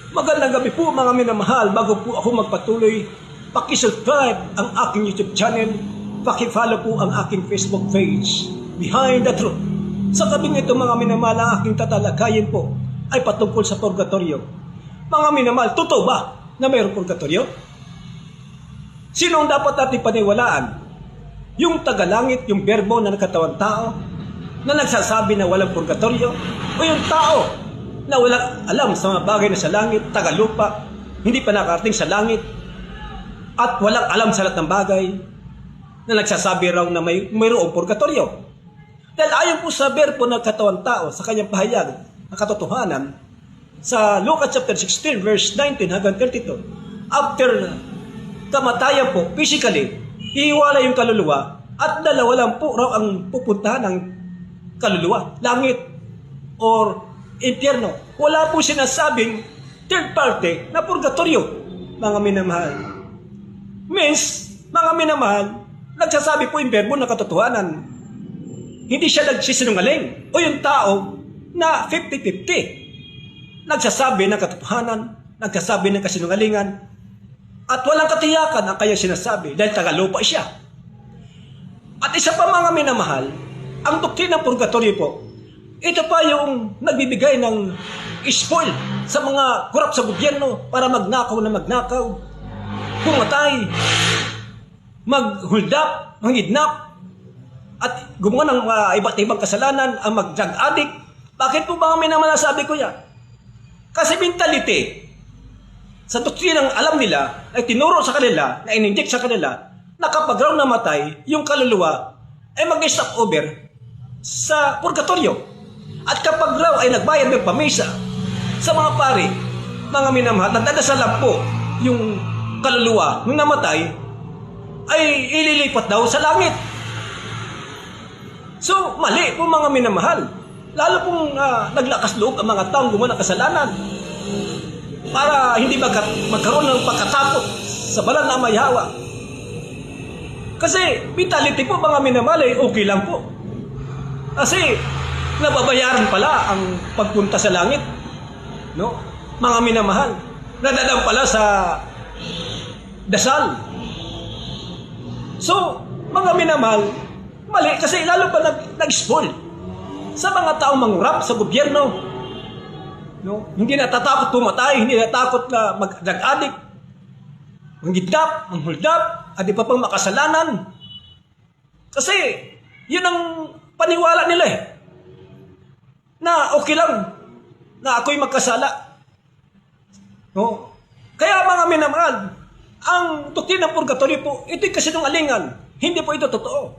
Magandang gabi po mga minamahal. Bago po ako magpatuloy, paki-subscribe ang aking YouTube channel, paki-follow po ang aking Facebook page, Behind the Truth. Sa tabing ito mga minamahal, ang aking tatalakayin po ay patungkol sa purgatorio. Mga minamahal, totoo ba na mayroong purgatorio? Sino ang dapat natin paniwalaan? Yung tagalangit, yung berbo na nagkatawang tao, na nagsasabi na walang purgatorio, o yung tao na walang alam sa mga bagay na sa langit, tagalupa, hindi pa nakarating sa langit, at walang alam sa lahat ng bagay, na nagsasabi raw na mayroong purgatorio. Dahil ayon po sa berbo ng katawang tao sa kanyang pahayag, ang katotohanan, sa Lucas chapter 16 verse 19 hanggang 32, after kamatayan po, physically, hihiwala yung kaluluwa, at dalawa lang po raw ang pupuntahan ng kaluluwa, langit or impyerno. Wala po sinasabing third party na purgatorio, mga minamahal. Means, mga minamahal, nagsasabi po yung berbo na katotohanan. Hindi siya nagsisinungaling o yung tao na 50-50. Nagsasabi ng katotohanan, nagsasabi ng kasinungalingan, at walang katiyakan ang kanyang sinasabi dahil tagalupa siya. At isa pa mga minamahal, ang doktrina ng purgatorio po, ito pa yung nagbibigay ng spoil sa mga korap sa gobyerno para magnakaw na magnakaw, pumatay, mag-hold up, mangidnap, at gumawa ng iba't ibang kasalanan, ang mag-drug addict. Bakit po ba may naman nasabi ko yan? Kasi mentality, sa doktrinang alam nila, ay tinuro sa kanila, na in-inject sa kanila, na kapag raw namatay, yung kaluluwa ay mag-stop over sa purgatorio. At kapag raw ay nagbayad ng pamisa sa mga pari, mga minamahal, nagdadasalan po yung kaluluwa nung namatay, ay ililipat daw sa langit. So, mali po mga minamahal. Lalo pong naglakas loob ang mga taong gumawa ng kasalanan para hindi magkaroon ng pagkatakot sa banal na mayhawa. Kasi mentality po mga minamahal ay okay lang po. Kasi nababayaran pala ang pagpunta sa langit. No? Mga minamahal. Nadadaan pala sa dasal. So, mga minamahal, mali kasi lalo pa nag-spoil sa mga taong mangurap sa gobyerno. No? Hindi natatakot pumatay, hindi natatakot na mag-drug addict, manggidnap, mang-hold up, at di pa pang makasalanan. Kasi, yun ang paniwala nila eh. Na okay lang na ako'y magkasala. No? Kaya mga minamahal, ang doktrina ng purgatorio po, ito'y kasinungalingan. Hindi po ito totoo.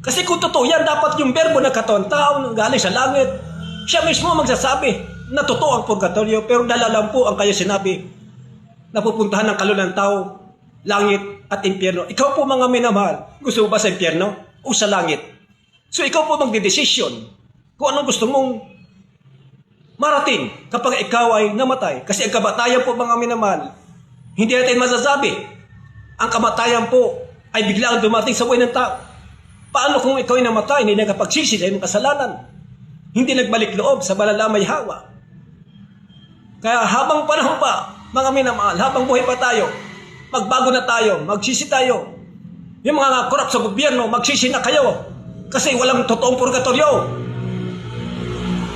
Kasi kung totoo yan, dapat yung berbo na katawang tao galing sa langit, siya mismo magsasabi na totoo ang purgatorio, pero dala lang po ang kaya sinabi na pupuntahan ng kaluluwa ng tao, langit at impyerno. Ikaw po mga minamahal, gusto mo ba sa impyerno o sa langit? So ikaw po magdedesisyon kung anong gusto mong marating kapag ikaw ay namatay. Kasi ang kamatayan po mga minamahal, hindi natin masasabi. Ang kamatayan po ay biglang dumating sa buhay ng tao. Paano kung ikaw ay namatay, hindi nagkapagsisi sa iyong kasalanan? Hindi nagbalik loob sa banal na mayhawa. Kaya habang panahon pa, mga minamahal, habang buhay pa tayo, magbago na tayo, magsisi tayo. Yung mga korap sa gobyerno, magsisi na kayo. Kasi walang totoong purgatorio.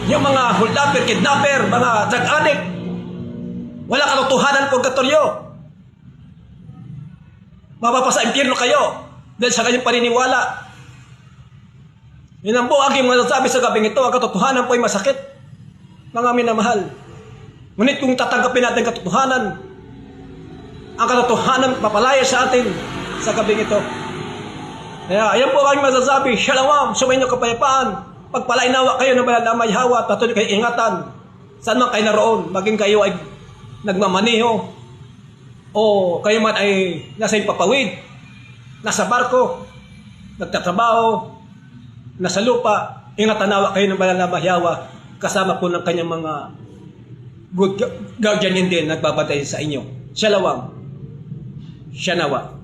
Yung mga hold-upper, kidnapper, mga drug addict, wala katotohanan purgatorio. Mapapasa impyerno kayo dahil sa kanyang paniniwala. Yun ang po aking masasabi sa gabing ito, ang katotohanan po ay masakit, mga minamahal. Ngunit kung tatanggapin natin katotohanan, ang katotohanan papalaya sa atin sa gabing ito. Kaya ayan po aking masasabi, Shalom, sumayin niyo kapayapaan, pagpalainawa kayo ng banal na mayhawa, patuloy kayo ingatan, saan man kayo naroon, maging kayo ay nagmamaniho, o kayo man ay nasa impapawid, nasa barko, nagtatrabaho, nasa lupa, ingatanawa kayo ng banal na mayhawa, kasama po ng kanyang mga good guardian din nagbabantay sa inyo. Shalom. Shanawa.